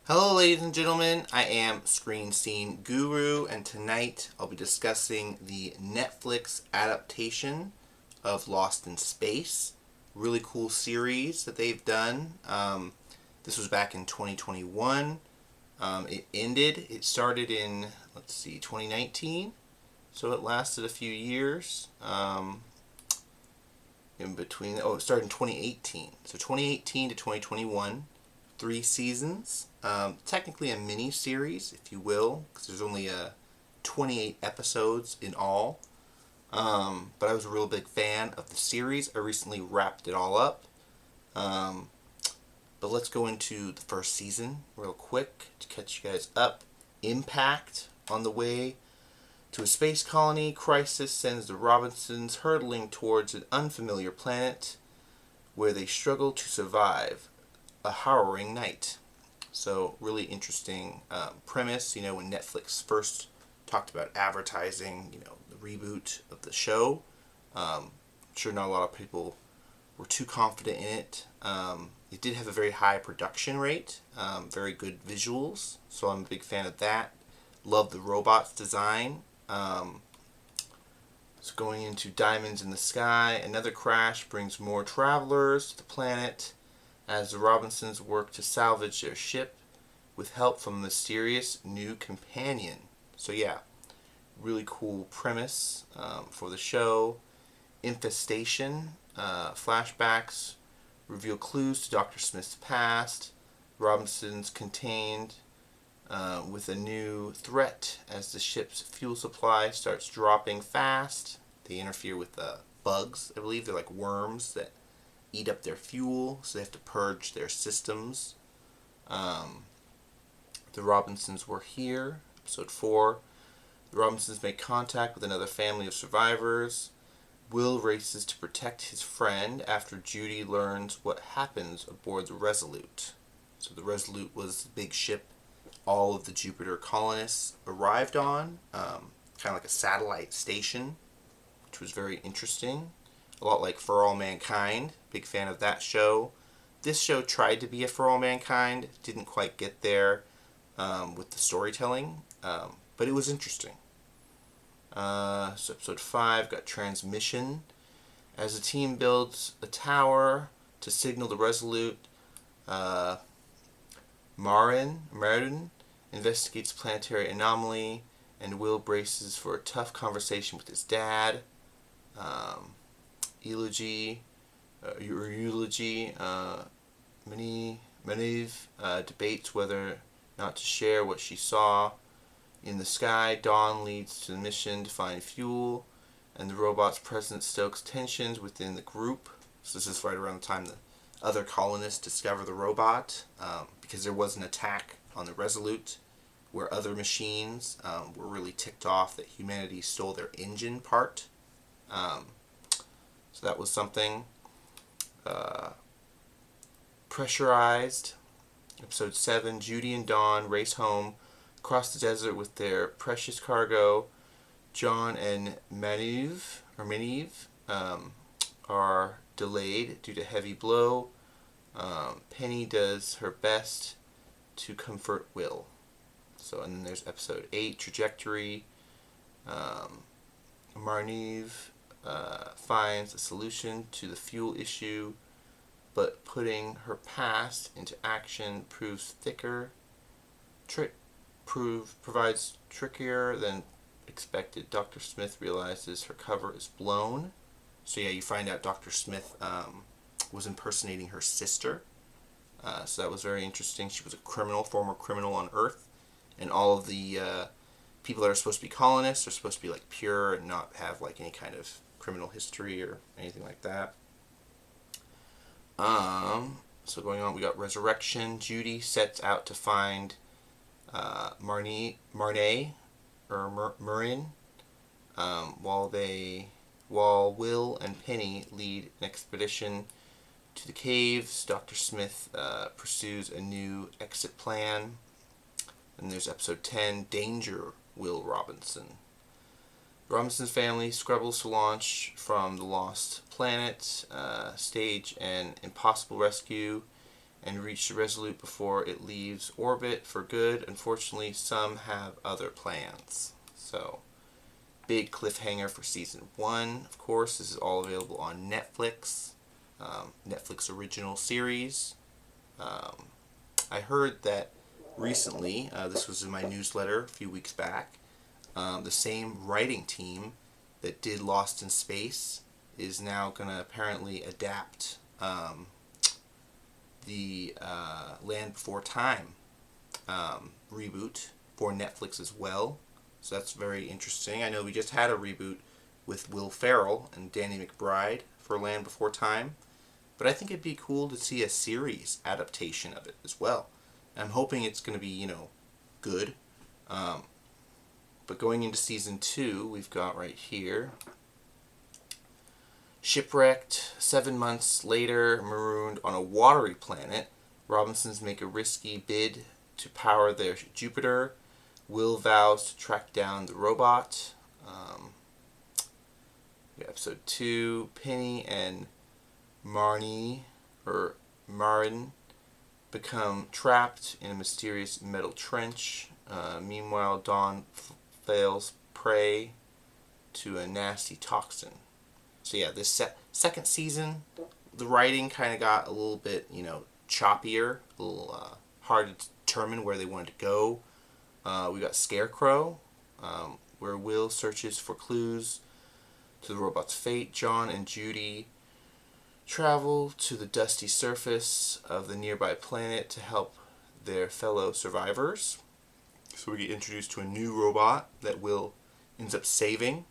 Hello ladies and gentlemen, I am Screen Scene Guru, and tonight I'll be discussing the Netflix adaptation of Lost in Space. Really cool series that they've done. This was back in 2021. It started in, 2019, so it lasted a few years. It started in 2018. So 2018 to 2021, 3 seasons. Technically a mini series, if you will, because there's only 28 episodes in all. But I was a real big fan of the series. I recently wrapped it all up. But let's go into the first season real quick to catch you guys up. Impact on the way to a space colony. Crisis sends the Robinsons hurtling towards an unfamiliar planet where they struggle to survive a harrowing night. So really interesting premise. When Netflix first talked about advertising, the reboot of the show, I'm sure not a lot of people were too confident in it. It did have a very high production rate, very good visuals, so I'm a big fan of that. Love the robots design. So going into Diamonds in the Sky, another crash brings more travelers to the planet as the Robinsons work to salvage their ship with help from a mysterious new companion. So yeah, really cool premise for the show. Infestation, flashbacks reveal clues to Dr. Smith's past. Robinsons contained with a new threat as the ship's fuel supply starts dropping fast. They interfere with bugs, I believe. They're like worms that eat up their fuel, so they have to purge their systems. The Robinsons were here. Episode 4. The Robinsons make contact with another family of survivors. Will races to protect his friend after Judy learns what happens aboard the Resolute. So the Resolute was the big ship all of the Jupiter colonists arrived on, kind of like a satellite station, which was very interesting. A lot like For All Mankind. Big fan of that show. This show tried to be a For All Mankind, didn't quite get there with the storytelling, but it was interesting. So episode 5 got Transmission. As the team builds a tower to signal the Resolute, Marin investigates planetary anomaly, and Will braces for a tough conversation with his dad. Eulogy. Maeve debates whether or not to share what she saw in the sky. Dawn leads to the mission to find fuel, and the robot's presence stokes tensions within the group. So this is right around the time the other colonists discover the robot, because there was an attack on the Resolute where other machines were really ticked off that humanity stole their engine part. So that was something. Pressurized. Episode 7, Judy and Dawn race home across the desert with their precious cargo. John and Maeve are delayed due to heavy blow. Penny does her best to comfort Will. So, and then there's episode 8, Trajectory. Marnive finds a solution to the fuel issue, but putting her past into action proves provides trickier than expected. Dr. Smith realizes her cover is blown. So yeah, you find out Dr. Smith was impersonating her sister. So that was very interesting. She was a former criminal on Earth, and all of the people that are supposed to be colonists are supposed to be like pure and not have like any kind of criminal history or anything like that. So going on, we got Resurrection. Judy sets out to find Marin, while Will and Penny lead an expedition to the caves. Dr. Smith pursues a new exit plan. And there's episode 10, Danger, Will Robinson. The Robinson's family scrabbles to launch from the lost planet, stage an impossible rescue and reach the Resolute before it leaves orbit for good. Unfortunately, some have other plans. So, big cliffhanger for season 1. Of course, this is all available on Netflix. Netflix original series. I heard that recently, this was in my newsletter a few weeks back, the same writing team that did Lost in Space is now going to apparently adapt the Land Before Time reboot for Netflix as well. So that's very interesting. I know we just had a reboot with Will Ferrell and Danny McBride for Land Before Time, but I think it'd be cool to see a series adaptation of it as well. I'm hoping it's going to be, good. But going into season 2, we've got right here, shipwrecked 7 months later, marooned on a watery planet, Robinsons make a risky bid to power their Jupiter. Will vows to track down the robot. Episode 2, Penny and Marin become trapped in a mysterious metal trench. Meanwhile, Dawn falls prey to a nasty toxin. So yeah, this second season, the writing kind of got a little bit, choppier, a little hard to determine where they wanted to go. We got Scarecrow, where Will searches for clues to the robot's fate. John and Judy travel to the dusty surface of the nearby planet to help their fellow survivors. So we get introduced to a new robot that Will ends up saving.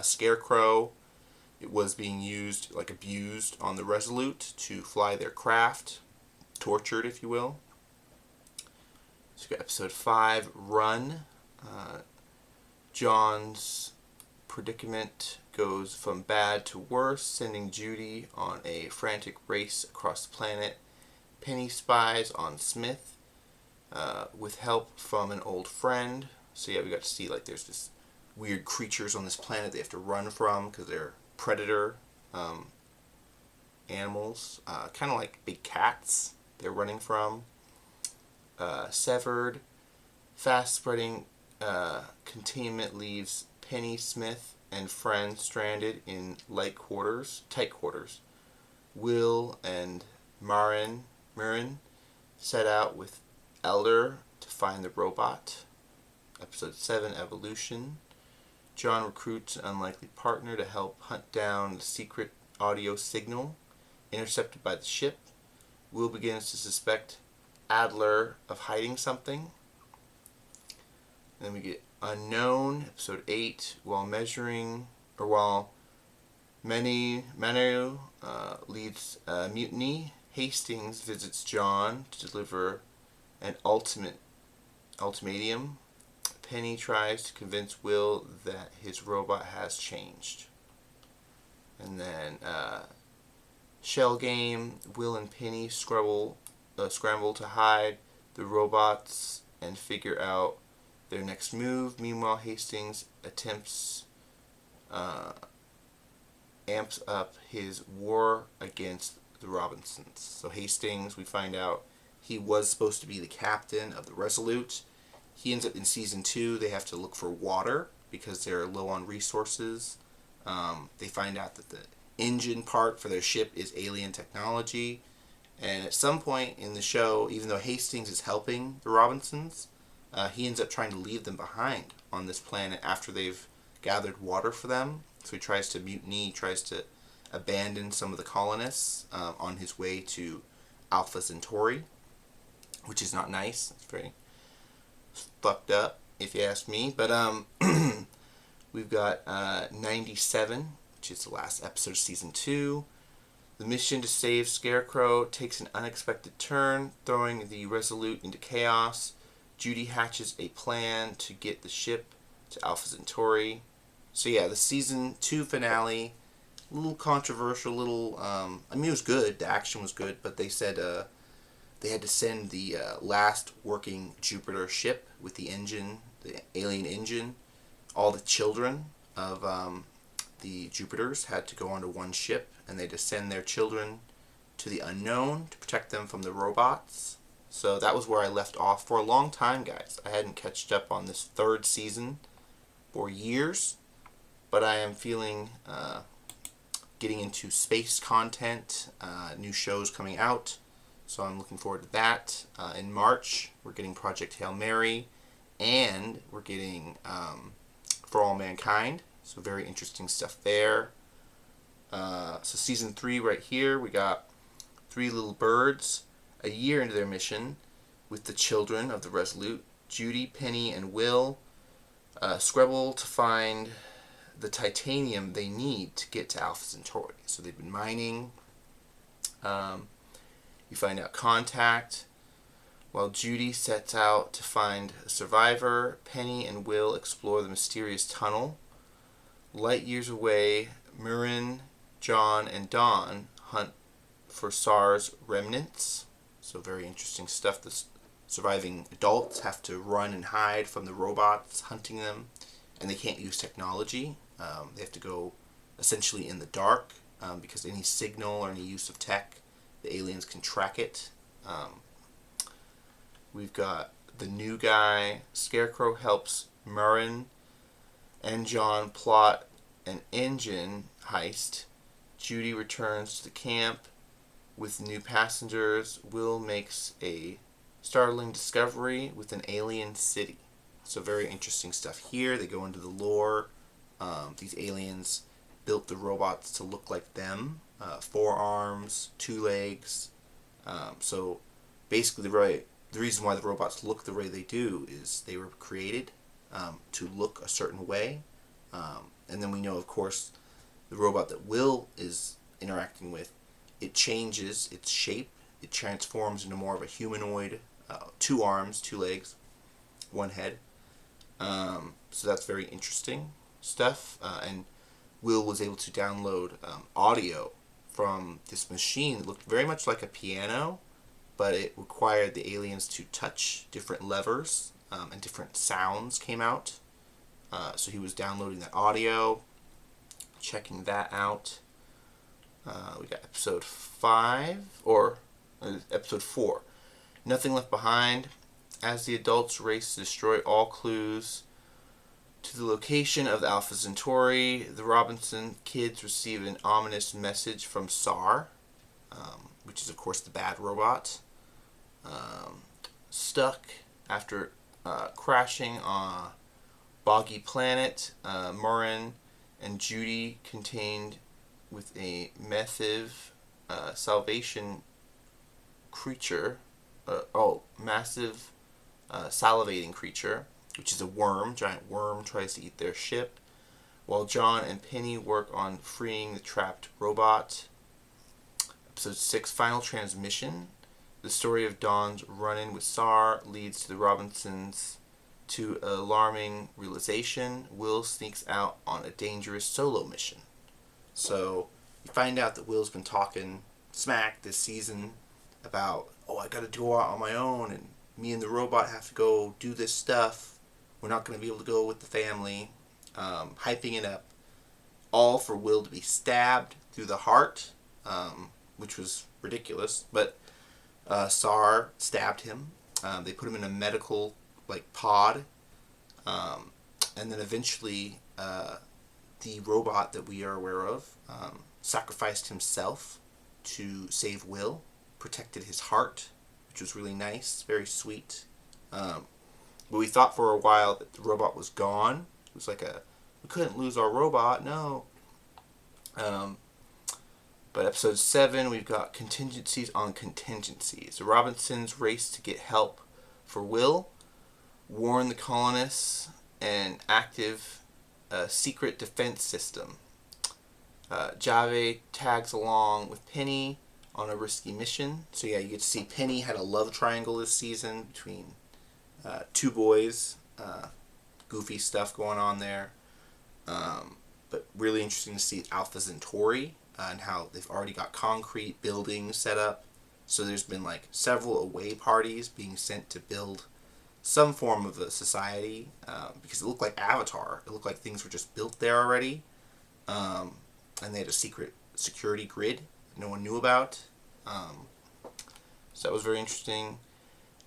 Scarecrow, it was being abused on the Resolute to fly their craft, tortured, if you will. So we got episode 5, Run. John's predicament goes from bad to worse, sending Judy on a frantic race across the planet. Penny spies on Smith with help from an old friend. So yeah, we got to see there's this weird creatures on this planet they have to run from because they're predator animals, kind of like big cats they're running from. Severed, fast-spreading containment leaves Penny, Smith, and friends stranded in tight quarters. Will and Marin set out with Elder to find the robot. Episode 7, Evolution. John recruits an unlikely partner to help hunt down the secret audio signal intercepted by the ship. Will begins to suspect Adler of hiding something. Then we get Unknown, episode 8, while Manu leads a mutiny, Hastings visits John to deliver an ultimatum. Penny tries to convince Will that his robot has changed. And then Shell Game, Will and Penny scramble to hide the robots and figure out their next move. Meanwhile, Hastings amps up his war against the Robinsons. So Hastings, we find out he was supposed to be the captain of the Resolute. He ends up in season 2. They have to look for water because they're low on resources. They find out that the engine part for their ship is alien technology. And at some point in the show, even though Hastings is helping the Robinsons, he ends up trying to leave them behind on this planet after they've gathered water for them. So he tries to mutiny, tries to abandon some of the colonists on his way to Alpha Centauri, which is not nice. It's very fucked up, if you ask me. But we've got 97, which is the last episode of season 2. The mission to save Scarecrow takes an unexpected turn, throwing the Resolute into chaos. Judy hatches a plan to get the ship to Alpha Centauri. So yeah, the season 2 finale, a little controversial, it was good, the action was good, but they said they had to send the last working Jupiter ship with the engine, the alien engine. All the children of the Jupiters had to go onto one ship, and they had to send their children to the unknown to protect them from the robots. So that was where I left off for a long time, guys. I hadn't catched up on this third season for years, but I am feeling getting into space content, new shows coming out. So I'm looking forward to that. In March, we're getting Project Hail Mary, and we're getting For All Mankind. So very interesting stuff there. So season 3 right here, we got 3 little birds a year into their mission with the children of the Resolute, Judy, Penny, and Will, scrabble to find the titanium they need to get to Alpha Centauri. So they've been mining. You find out contact. While Judy sets out to find a survivor, Penny and Will explore the mysterious tunnel. Light years away, Murin, John, and Dawn hunt for SAR's remnants. So very interesting stuff. The surviving adults have to run and hide from the robots hunting them, and they can't use technology. They have to go essentially in the dark because any signal or any use of tech, the aliens can track it. We've got the new guy. Scarecrow helps Murin and John plot an engine heist. Judy returns to the camp with new passengers. Will makes a startling discovery with an alien city. So very interesting stuff here. They go into the lore. These aliens built the robots to look like them. 4 arms, 2 legs. So basically the reason why the robots look the way they do is they were created to look a certain way. And then we know, of course, the robot that Will is interacting with, it changes its shape. It transforms into more of a humanoid, 2 arms, 2 legs, 1 head. So that's very interesting stuff. And Will was able to download audio from this machine that looked very much like a piano, but it required the aliens to touch different levers, and different sounds came out. So he was downloading that audio, checking that out. We got episode 4. Nothing Left Behind. As the adults race to destroy all clues to the location of the Alpha Centauri, the Robinson kids receive an ominous message from SAR, which is, of course, the bad robot. Stuck after crashing on a boggy planet, Murin and Judy contained with a massive salvation creature, massive salivating creature, which is a worm. Giant worm tries to eat their ship, while John and Penny work on freeing the trapped robot. Episode 6, Final Transmission. The story of Dawn's run-in with SAR leads to the Robinsons to an alarming realization. Will sneaks out on a dangerous solo mission. So you find out that Will's been talking smack this season about, I gotta go out on my own, and me and the robot have to go do this stuff. We're not going to be able to go with the family. Hyping it up. All for Will to be stabbed through the heart, which was ridiculous. But SAR stabbed him. They put him in a medical pod. And then eventually the robot that we are aware of sacrificed himself to save Will. Protected his heart, which was really nice. Very sweet. But we thought for a while that the robot was gone. It was like we couldn't lose our robot, no. But episode 7, we've got contingencies on contingencies. The Robinsons race to get help for Will, warn the colonists, and active secret defense system. Jave tags along with Penny on a risky mission. So yeah, you get to see Penny had a love triangle this season between 2 boys. Goofy stuff going on there. But really interesting to see Alpha Centauri and how they've already got concrete buildings set up. So there's been several away parties being sent to build some form of a society, because it looked like Avatar. It looked like things were just built there already. And they had a secret security grid no one knew about. So that was very interesting.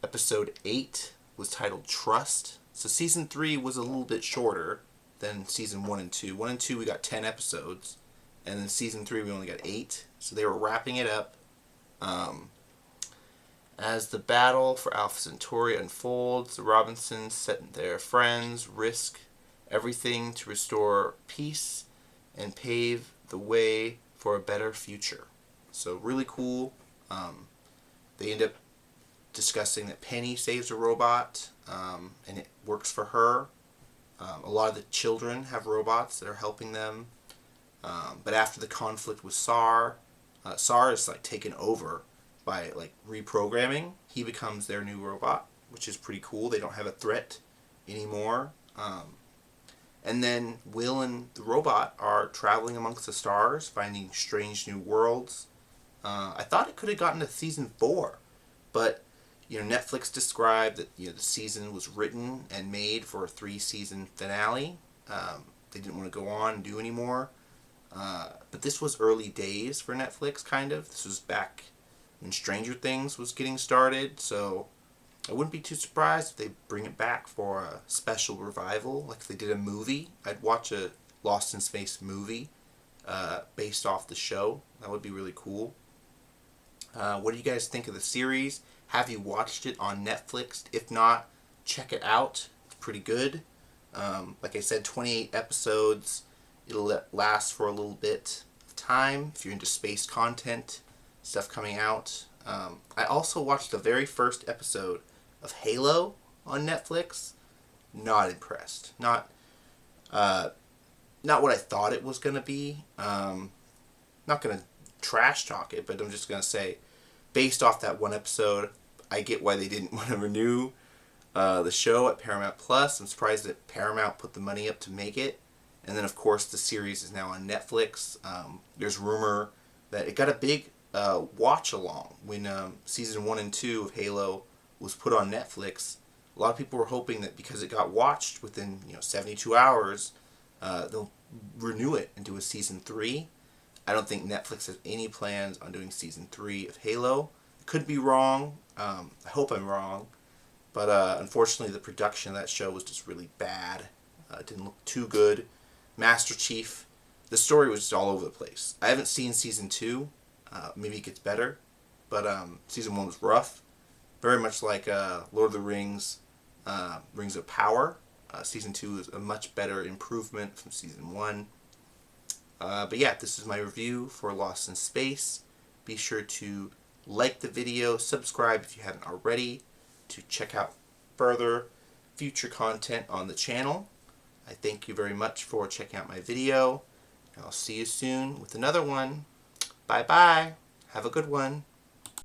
Episode 8 was titled Trust. So season 3 was a little bit shorter than season 1 and 2. 1 and 2 we got 10 episodes, and then season 3 we only got 8. So they were wrapping it up. As the battle for Alpha Centauri unfolds, the Robinsons and their friends risk everything to restore peace and pave the way for a better future. So really cool. They end up discussing that Penny saves a robot, and it works for her. A lot of the children have robots that are helping them. But after the conflict with SAR, SAR is like taken over by like reprogramming. He becomes their new robot, which is pretty cool. They don't have a threat anymore. And then Will and the robot are traveling amongst the stars, finding strange new worlds. I thought it could have gotten to season 4, but Netflix described that the season was written and made for a 3-season finale. They didn't want to go on and do any more. But this was early days for Netflix, kind of. This was back when Stranger Things was getting started, so I wouldn't be too surprised if they bring it back for a special revival. Like if they did a movie, I'd watch a Lost in Space movie based off the show. That would be really cool. What do you guys think of the series? Have you watched it on Netflix? If not, check it out. It's pretty good. Like I said, 28 episodes. It'll last for a little bit of time if you're into space content, stuff coming out. I also watched the very first episode of Halo on Netflix. Not impressed. Not what I thought it was going to be. Not going to trash talk it, but I'm just going to say, based off that one episode, I get why they didn't want to renew the show at Paramount Plus. I'm surprised that Paramount put the money up to make it. And then, of course, the series is now on Netflix. There's rumor that it got a big watch along when season 1 and 2 of Halo was put on Netflix. A lot of people were hoping that because it got watched within 72 hours, they'll renew it and do a season 3. I don't think Netflix has any plans on doing season 3 of Halo. Could be wrong. I hope I'm wrong. But unfortunately, the production of that show was just really bad. It didn't look too good. Master Chief, the story was just all over the place. I haven't seen season 2. Maybe it gets better. But season 1 was rough. Very much like Lord of the Rings, Rings of Power. Season 2 is a much better improvement from season 1. But yeah, this is my review for Lost in Space. Be sure to like the video, subscribe if you haven't already, to check out further future content on the channel. I thank you very much for checking out my video. I'll see you soon with another one. Bye bye. Have a good one.